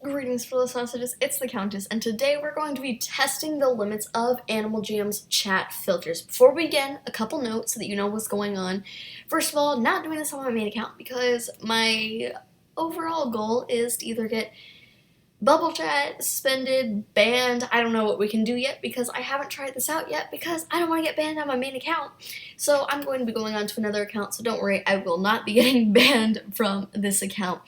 Greetings, fellow sausages, it's the Countess, and today we're going to be testing the limits of Animal Jam's chat filters. Before we begin, a couple notes so that you know what's going on. First of all, not doing this on my main account because my overall goal is to either get bubble chat, suspended, banned. I don't know what we can do yet because I haven't tried this out yet because I don't want to get banned on my main account. So I'm going to be going on to another account, so don't worry, I will not be getting banned from this account.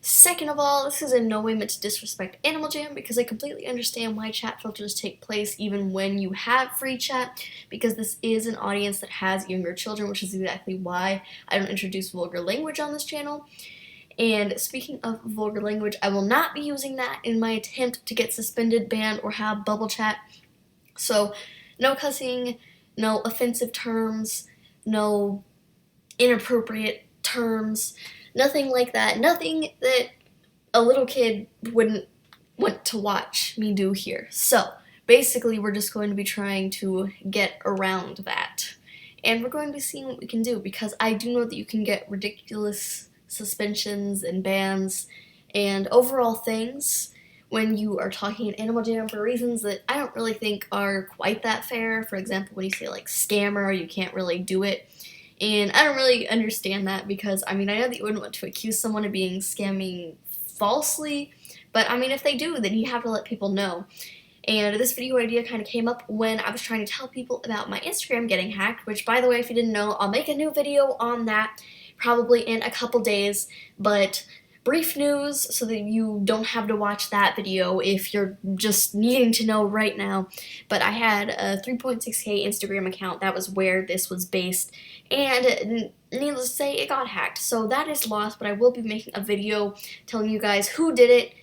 Second of all, this is in no way meant to disrespect Animal Jam because I completely understand why chat filters take place even when you have free chat, because this is an audience that has younger children, which is exactly why I don't introduce vulgar language on this channel. And speaking of vulgar language, I will not be using that in my attempt to get suspended, banned, or have bubble chat. So no cussing, no offensive terms, no inappropriate terms, nothing like that. Nothing that a little kid wouldn't want to watch me do here. So basically we're just going to be trying to get around that. And we're going to be seeing what we can do because I do know that you can get ridiculous suspensions and bans and overall things when you are talking in Animal Jam for reasons that I don't really think are quite that fair. For example, when you say like scammer, you can't really do it. And I don't really understand that because, I mean, I know that you wouldn't want to accuse someone of being scamming falsely, but I mean, if they do, then you have to let people know. And this video idea kind of came up when I was trying to tell people about my Instagram getting hacked, which, by the way, if you didn't know, I'll make a new video on that probably in a couple days, but brief news so that you don't have to watch that video if you're just needing to know right now. But I had a 3.6K Instagram account. That was where this was based, and needless to say, it got hacked. So that is lost, but I will be making a video telling you guys who did it,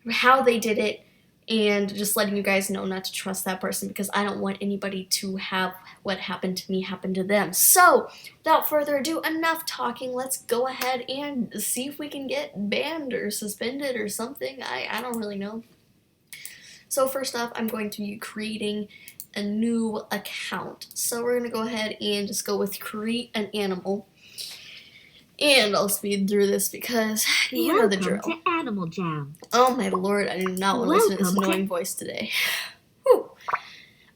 how they did it, and just letting you guys know not to trust that person because I don't want anybody to have what happened to me happen to them. So, without further ado, enough talking. Let's go ahead and see if we can get banned or suspended or something. I don't really know. So first off, I'm going to be creating a new account. So we're going to go ahead and just go with create an animal. And I'll speed through this because you know the drill. Welcome to Animal Jam. Oh my lord, I do not want to listen to this annoying voice today. Whew.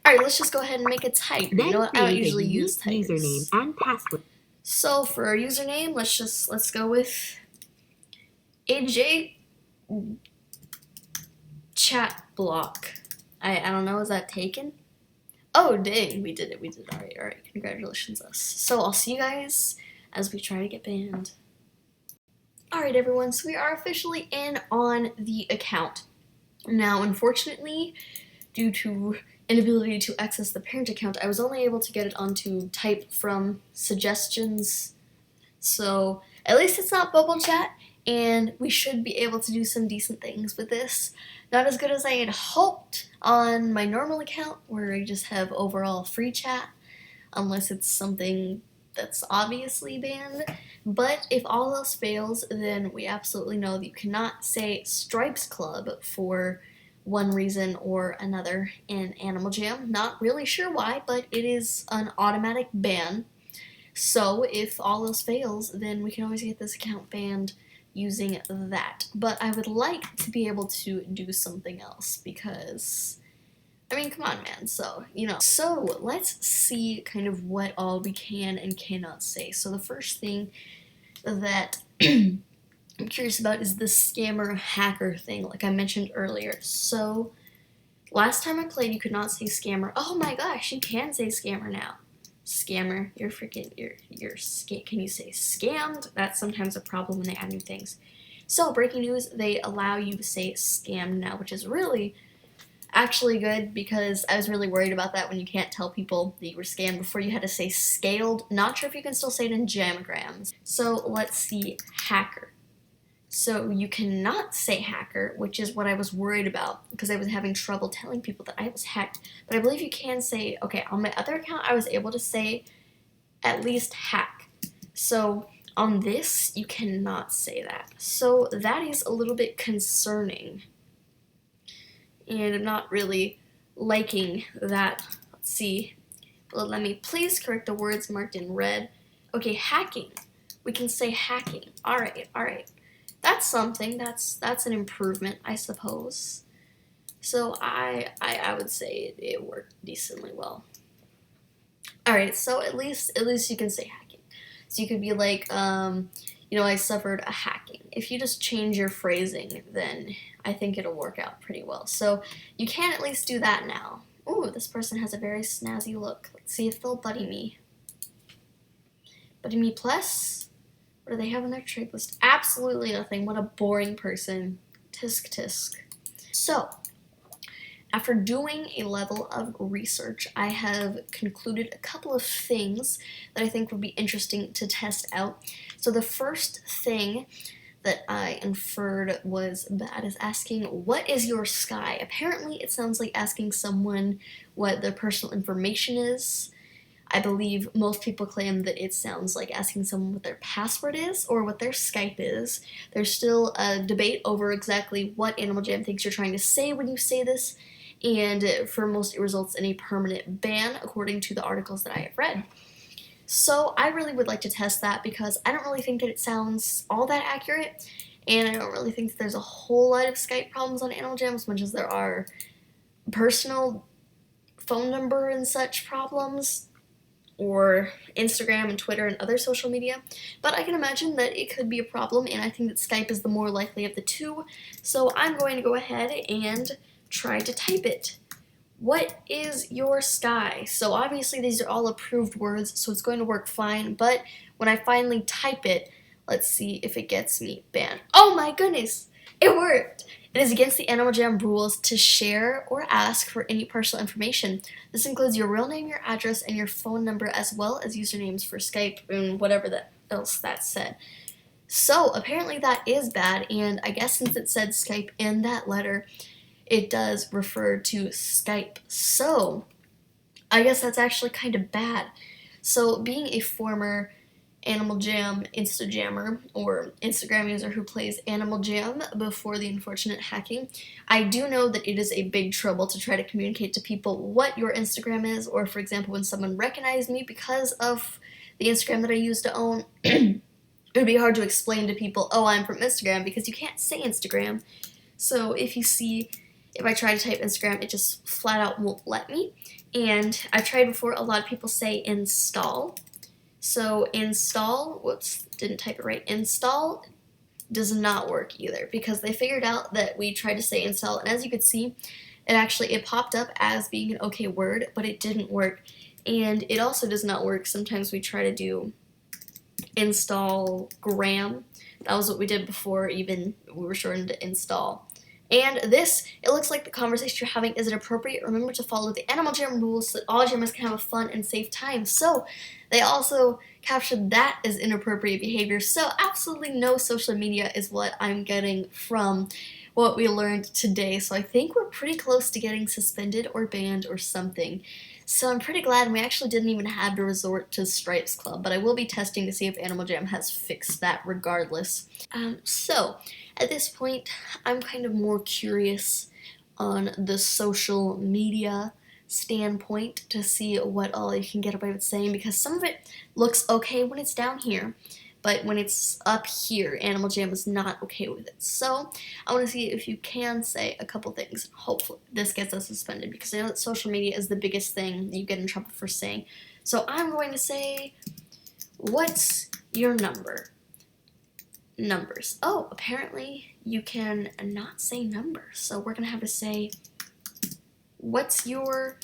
Alright, let's just go ahead and make a tiger. You know what? I don't usually use tigers. Username and password. So for our username, let's go with AJ chat block. I don't know, is that taken? Oh dang, we did it. Alright, congratulations us. So I'll see you guys as we try to get banned. Alright everyone, so we are officially in on the account. Now, unfortunately, due to inability to access the parent account, I was only able to get it onto type from suggestions. So, at least it's not bubble chat, and we should be able to do some decent things with this. Not as good as I had hoped on my normal account, where I just have overall free chat, unless it's something that's obviously banned. But if all else fails, then we absolutely know that you cannot say Stripes Club for one reason or another in Animal Jam. Not really sure why, but it is an automatic ban. So if all else fails, then we can always get this account banned using that. But I would like to be able to do something else because, I mean, come on, man. So, you know. So, let's see kind of what all we can and cannot say. So, the first thing that I'm curious about is the scammer hacker thing, like I mentioned earlier. So, last time I played, you could not say scammer. Oh my gosh, you can say scammer now. Scammer, you're can you say scammed? That's sometimes a problem when they add new things. So, breaking news, they allow you to say scammed now, which is really actually good because I was really worried about that when you can't tell people that you were scammed before. You had to say scaled. Not sure if you can still say it in jamograms. So let's see, hacker. So you cannot say hacker, which is what I was worried about because I was having trouble telling people that I was hacked. But I believe you can say, okay, on my other account I was able to say at least hack. So on this you cannot say that. So that is a little bit concerning. And I'm not really liking that. Let's see. Let me please correct the words marked in red. Okay, hacking. We can say hacking. Alright. that's something. That's an improvement, I suppose. So I would say it worked decently well. All right, so at least you can say hacking. So you could be like, I suffered a hacking. If you just change your phrasing, then I think it'll work out pretty well. So you can at least do that now. Ooh, this person has a very snazzy look. Let's see if they'll buddy me. Buddy me plus? What do they have on their trade list? Absolutely nothing. What a boring person. Tisk tisk. So, after doing a level of research, I have concluded a couple of things that I think would be interesting to test out. So the first thing that I inferred was bad is asking, what is your sky? Apparently it sounds like asking someone what their personal information is. I believe most people claim that it sounds like asking someone what their password is or what their Skype is. There's still a debate over exactly what Animal Jam thinks you're trying to say when you say this, and for most it results in a permanent ban according to the articles that I have read. So I really would like to test that because I don't really think that it sounds all that accurate, and I don't really think that there's a whole lot of Skype problems on Animal Jam as much as there are personal phone number and such problems, or Instagram and Twitter and other social media, but I can imagine that it could be a problem, and I think that Skype is the more likely of the two, so I'm going to go ahead and try to type it. What is your sky? So obviously these are all approved words, so it's going to work fine, but when I finally type it, let's see if it gets me banned. Oh my goodness! It worked! It is against the Animal Jam rules to share or ask for any personal information. This includes your real name, your address, and your phone number, as well as usernames for Skype and whatever else that said. So apparently that is bad, and I guess since it said Skype in that letter, it does refer to Skype. So I guess that's actually kind of bad. So being a former Animal Jam Instajammer or Instagram user who plays Animal Jam before the unfortunate hacking, I do know that it is a big trouble to try to communicate to people what your Instagram is, or for example when someone recognized me because of the Instagram that I used to own, it would be hard to explain to people, oh, I'm from Instagram, because you can't say Instagram. So if I try to type Instagram, it just flat out won't let me. And I've tried before, a lot of people say install. So install does not work either, because they figured out that we tried to say install, and as you could see, it popped up as being an okay word, but it didn't work. And it also does not work. Sometimes we try to do install gram. That was what we did before even we were shortened to install. And it looks like the conversation you're having is inappropriate. Remember to follow the Animal Jam rules so that all jammers can have a fun and safe time. So they also captured that as inappropriate behavior. So absolutely no social media is what I'm getting from what we learned today. So I think we're pretty close to getting suspended or banned or something. So I'm pretty glad we actually didn't even have to resort to Stripes Club, but I will be testing to see if Animal Jam has fixed that regardless. So at this point, I'm kind of more curious on the social media standpoint to see what all you can get away with saying, because some of it looks okay when it's down here, but when it's up here, Animal Jam is not okay with it. So I want to see if you can say a couple things. Hopefully this gets us suspended, because I know that social media is the biggest thing you get in trouble for saying. So I'm going to say, what's your number? Numbers. Oh, apparently you can not say numbers. So we're going to have to say, what's your,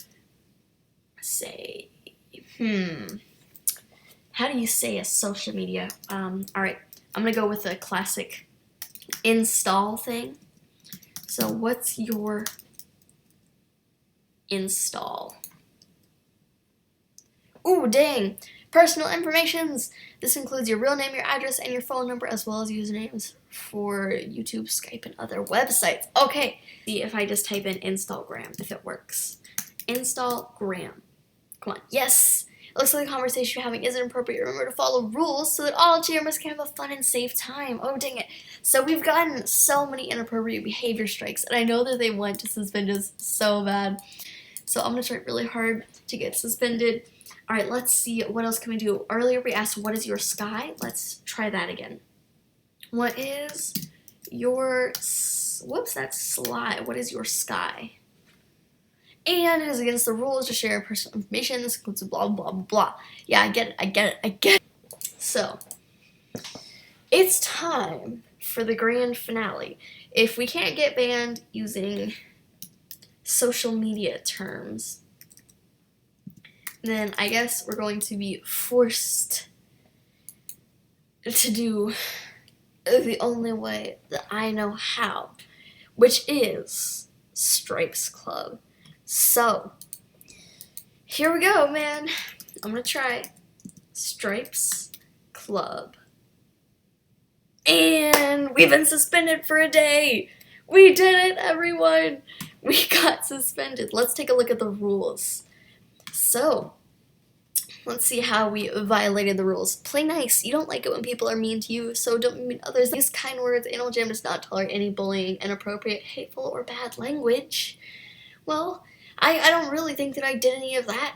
how do you say a social media? Alright, I'm going to go with a classic install thing. So what's your install? Ooh, dang! Personal informations! This includes your real name, your address, and your phone number, as well as usernames for YouTube, Skype, and other websites. Okay, see if I just type in installgram, if it works. Installgram. Come on, yes! It looks like the conversation you're having isn't appropriate. Remember to follow rules so that all jammers can have a fun and safe time. Oh, dang it. So we've gotten so many inappropriate behavior strikes, and I know that they want to suspend us so bad. So I'm going to try really hard to get suspended. Alright, let's see, what else can we do? Earlier we asked, what is your sky? Let's try that again. What is your, whoops, that's sly. What is your sky? And it is against the rules to share personal information. This includes blah, blah, blah, blah. Yeah, I get it. So, it's time for the grand finale. If we can't get banned using social media terms, then I guess we're going to be forced to do the only way that I know how, which is Stripes Club. So, here we go, man. I'm gonna try Stripes Club. And we've been suspended for a day. We did it, everyone. We got suspended. Let's take a look at the rules. So, let's see how we violated the rules. Play nice. You don't like it when people are mean to you, so don't mean others. Use kind words. Animal Jam does not tolerate any bullying, inappropriate, hateful, or bad language. Well, I don't really think that I did any of that.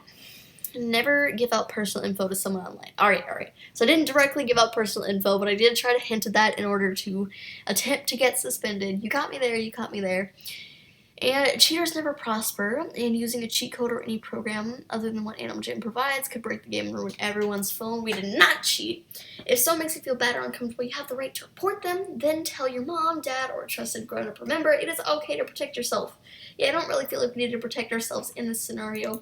Never give out personal info to someone online. Alright. So I didn't directly give out personal info, but I did try to hint at that in order to attempt to get suspended. You got me there. And cheaters never prosper, and using a cheat code or any program other than what Animal Jam provides could break the game and ruin everyone's phone. We did not cheat. If someone makes you feel bad or uncomfortable, you have the right to report them, then tell your mom, dad, or a trusted grown-up. Remember, it is okay to protect yourself. Yeah, I don't really feel like we need to protect ourselves in this scenario.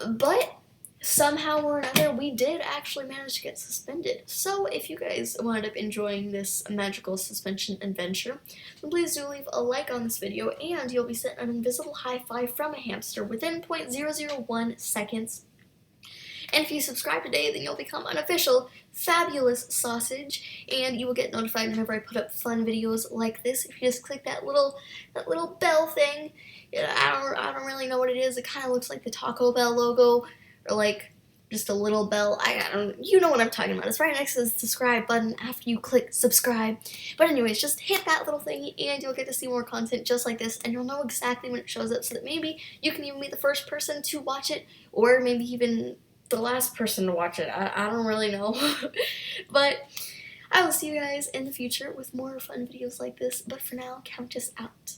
But somehow or another, we did actually manage to get suspended. So if you guys wound up enjoying this magical suspension adventure, then please do leave a like on this video, and you'll be sent an invisible high five from a hamster within 0.001 seconds. And if you subscribe today, then you'll become an official fabulous sausage, and you will get notified whenever I put up fun videos like this. If you just click that little bell thing, I don't really know what it is. It kind of looks like the Taco Bell logo, or like just a little bell. I don't, you know what I'm talking about. It's right next to the subscribe button after you click subscribe. But anyways, just hit that little thingy and you'll get to see more content just like this, and you'll know exactly when it shows up, so that maybe you can even be the first person to watch it, or maybe even the last person to watch it. I don't really know. But I will see you guys in the future with more fun videos like this. But for now, count us out.